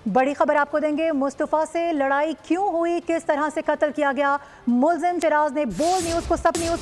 बड़ी खबर आपको देंगे। मुस्तफ़ा से लड़ाई क्यों हुई, किस तरह से कत्ल किया गया। मुल्जिम शराज ने बोल न्यूज़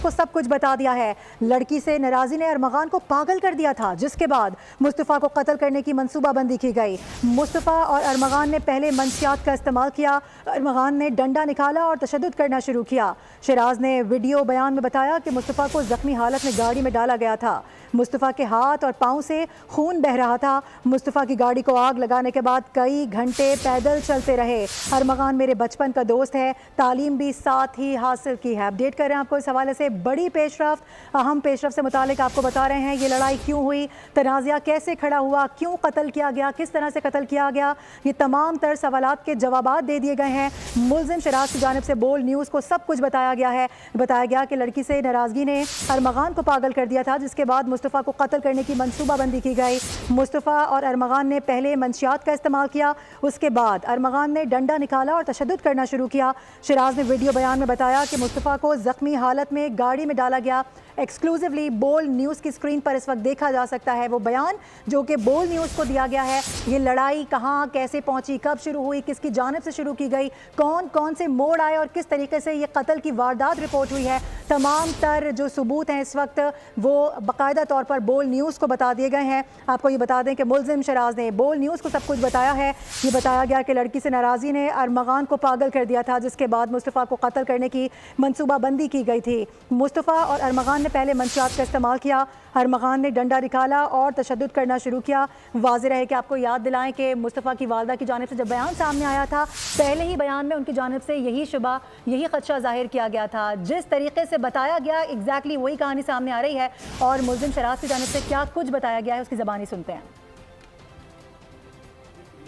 को सब कुछ बता दिया है। लड़की से नाराज़ी ने अरमगान को पागल कर दिया था, जिसके बाद मुस्तफ़ा को कत्ल करने की मंसूबाबंदी की गई। मुस्तफ़ा और अरमगान ने पहले मंशियात का इस्तेमाल किया। अरमगान ने डंडा निकाला और तशद्दुद करना शुरू किया। शराज ने वीडियो बयान में बताया कि मुस्तफ़ा को जख्मी हालत में गाड़ी में डाला गया था। मुस्तफ़ा के हाथ और पाँव से खून बह रहा था। मुस्तफ़ा की गाड़ी को आग लगाने के बाद कई घंटे पैदल चलते रहे। अरमगान मेरे बचपन का दोस्त है, तालीम भी साथ ही हासिल की है। अपडेट कर रहे हैं आपको इस हवाले से बड़ी पेशरफ्त, अहम पेशरफ्त से मुतालिक आपको बता रहे हैं ये लड़ाई क्यों हुई, तनाज़ा कैसे खड़ा हुआ, क्यों कत्ल किया गया, किस तरह से कत्ल किया गया। ये तमाम तर सवालात के जवाबात दे दिए गए हैं। मुल्जिम शराज की जानिब से बोल न्यूज़ को सब कुछ बताया गया है। बताया गया कि लड़की से नाराज़गी ने अरमगान को पागल कर दिया था, जिसके बाद मुस्तफ़ा को कत्ल करने की मंसूबाबंदी की गई। मुस्तफ़ा और अरमगान ने पहले मंशियात का इस्तेमाल किया, उसके बाद अरमगान ने डंडा निकाला और तशद्दुद करना शुरू किया। शराज ने वीडियो बयान में बताया कि मुस्तफ़ा को ज़ख्मी हालत में गाड़ी में डाला गया। एक्सक्लूसिवली बोल न्यूज़ की स्क्रीन पर इस वक्त देखा जा सकता है वो बयान जो कि बोल न्यूज़ को दिया गया है। ये लड़ाई कहाँ कैसे पहुँची, कब शुरू हुई, किसकी जानिब से शुरू की गई, कौन कौन से मोड़ आए और किस तरीके से ये कत्ल की वारदात रिपोर्ट हुई है। तमाम तर जो सबूत हैं इस वक्त वो बाकायदा तौर पर बोल न्यूज़ को बता दिए गए हैं। आपको ये बता दें कि मुल्जिम शराज ने बोल न्यूज़ को सब कुछ बताया है। ये बताया गया कि लड़की से नाराज़ी ने अरमगान को पागल कर दिया था, जिसके बाद मुस्तफ़ा को कत्ल करने की मंसूबाबंदी की गई थी। मुस्तफ़ा और अरमगान ने पहले मंशियात का इस्तेमाल किया। अरमगान ने डंडा निकाला और तशद्दुद करना शुरू किया। वाज़ेह रहे कि आपको याद दिलाएं कि मुस्तफ़ा की वालदा की जानिब से जब बयान सामने आया था, पहले ही बयान में उनकी जानिब से यही शुबा, यही खदशा जाहिर किया गया था। जिस तरीके से बताया गया एग्जैक्टली वही कहानी सामने आ रही है। और मुल्जिम शराज की जानिब से क्या कुछ बताया गया है उसकी ज़बानी सुनते हैं।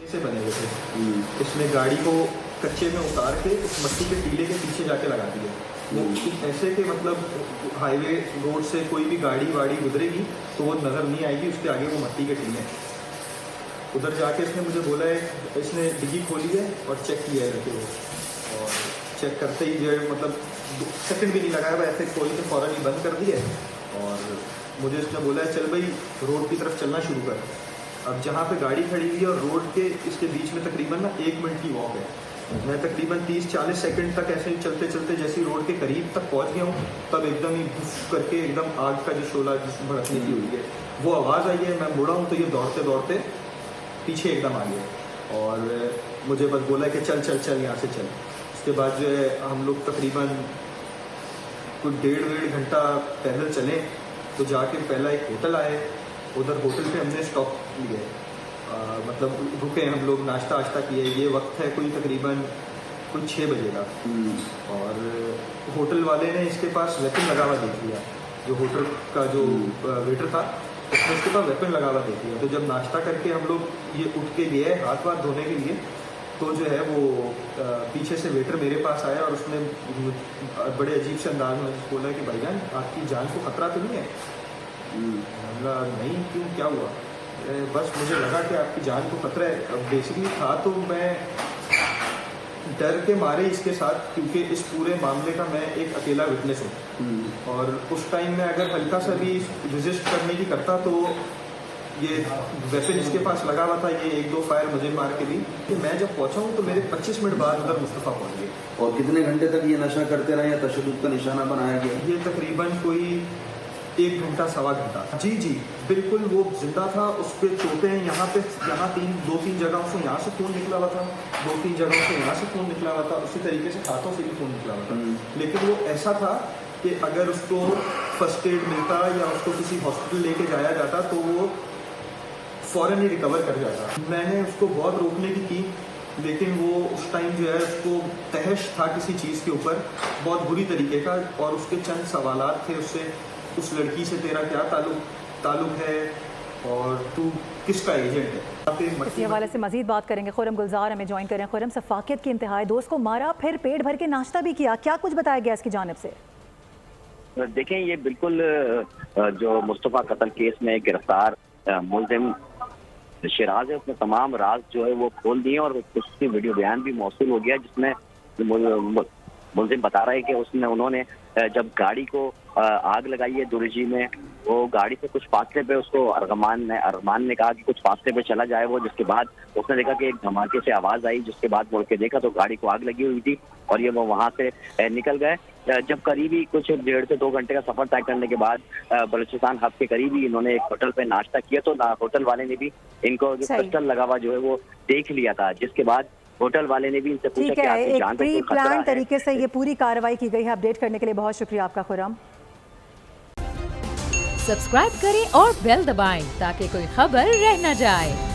से बने हुए थे, इसमें गाड़ी को कच्चे में उतार के उस मट्टी के टीले के पीछे जाके लगा दिया। वो कुछ ऐसे कि मतलब हाईवे रोड से कोई भी गाड़ी वाड़ी गुजरेगी तो वो नज़र नहीं आएगी, उसके आगे वो मट्टी के टीले। उधर जाके इसने मुझे बोला है, इसने डिग्गी खोली है और चेक किया है रखे हुए, और चेक करते ही जो है मतलब सेकंड भी नहीं लगाया, वो ऐसे खोल के फ़ौरन ही बंद कर दिया। और मुझे इसने बोला है चल भाई रोड की तरफ चलना शुरू कर। अब जहाँ पे गाड़ी खड़ी हुई है और रोड के इसके बीच में तकरीबन 1 मिनट की वॉक है। मैं तकरीबन 30-40 सेकंड तक ऐसे ही चलते चलते जैसे रोड के करीब तक पहुँच गया हूँ, तब एकदम ही भुस करके एकदम आग का जो शोला जिस भड़कने की हुई है वो आवाज़ आई है। मैं मुड़ा हूँ तो ये दौड़ते दौड़ते पीछे एकदम आ गया और मुझे बस बोला कि चल चल चल यहाँ से चल। उसके बाद जो है हम लोग तकरीबन कुछ 1.5 घंटा पैदल चले, तो जाके पहला एक होटल आए। उधर होटल पे हमने स्टॉप लिए, मतलब रुके हम लोग, नाश्ता वाश्ता किए। ये वक्त है कोई तकरीबन कुछ 6 बजे का। और होटल वाले ने इसके पास वेपन लगा हुआ देख लिया, जो होटल का जो वेटर था उसने इसके पास वेपन लगा हुआ देख लिया। तो जब नाश्ता करके हम लोग ये उठ के गए हाथ वाथ धोने के लिए, तो जो है वो पीछे से वेटर मेरे पास आया और उसने बड़े अजीब से अंदाज में बोला कि भाईजान आपकी जान को खतरा तो नहीं है? नहीं, क्यों, क्या हुआ? बस मुझे लगा कि आपकी जान को खतरा है। अब बेसिकली था तो मैं डर के मारे इसके साथ, क्योंकि इस पूरे मामले का मैं एक अकेला विटनेस हूँ। और उस टाइम में अगर हल्का सा भी रेजिस्ट करने की करता तो ये वेपन इसके पास लगा हुआ था, ये 1-2 फायर मुझे मार के दी। कि मैं जब पहुंचा हूँ तो मेरे 25 मिनट बाद उधर मुस्तफ़ा पहुंच गए। और कितने घंटे तक ये नशा करते रहे या तशद्दुद का निशाना बनाया गया? ये तकरीबन कोई 1 घंटा सवा घंटा। जी जी बिल्कुल, वो जिंदा था। उस पर चोटें यहाँ पे, यहाँ 2-3 जगहों से यहाँ से खून निकला हुआ था, 2-3 जगहों से यहाँ से खून निकला हुआ था, उसी तरीके से हाथों से भी खून निकला हुआ था। लेकिन वो ऐसा था कि अगर उसको फर्स्ट एड मिलता या उसको किसी हॉस्पिटल लेके जाया जाता तो वो फ़ौरन ही रिकवर कर जाता। मैंने उसको बहुत रोकने की, लेकिन वो उस टाइम जो है उसको तहश था किसी चीज़ के ऊपर बहुत बुरी तरीके का। और उसके चंद सवालात थे उससे, उस लड़की से तेरा क्या ताल्लुक है और तू किसका एजेंट है। इसी हवाले से मजीद बात करेंगे। खुरम गुलजार हमें ज्वाइन करें। खुरम, सफाकियत की इंतहाई, दोस्त को मारा फिर पेट भर के नाश्ता भी किया, क्या कुछ बताया गया इसकी जानिब से? देखें, ये बिल्कुल जो मुस्तफ़ा कत्ल केस में गिरफ्तार मुल्जिम शराज है, उसने तमाम राज जो है वो खोल दिए और उसकी वीडियो बयान भी मौसूल हो गया, जिसमें मुल्जिम बता रहा है कि उन्होंने जब गाड़ी को आग लगाई है दुर्जी में वो गाड़ी से कुछ फासले पे उसको अरमान ने कहा कि कुछ फासले पे चला जाए वो, जिसके बाद उसने देखा कि एक धमाके से आवाज आई, जिसके बाद मुड़ के देखा तो गाड़ी को आग लगी हुई थी और ये वो वहां से निकल गए। जब करीबी कुछ 1.5 से 2 घंटे का सफर तय करने के बाद बलूचिस्तान हब के करीब ही इन्होंने एक होटल पे नाश्ता किया, तो होटल वाले ने भी इनको जो सही। पिस्टल लगा हुआ जो है वो देख लिया था, जिसके बाद होटल वाले ने भी इनसे पूछा ठीक कि है, आपकी एक जान को प्री कोई खतरा प्लान है? तरीके से ये पूरी कार्रवाई की गई है। अपडेट करने के लिए बहुत शुक्रिया आपका खुर्रम। सब्सक्राइब करें और बेल दबाएं ताकि कोई खबर रह न जाए।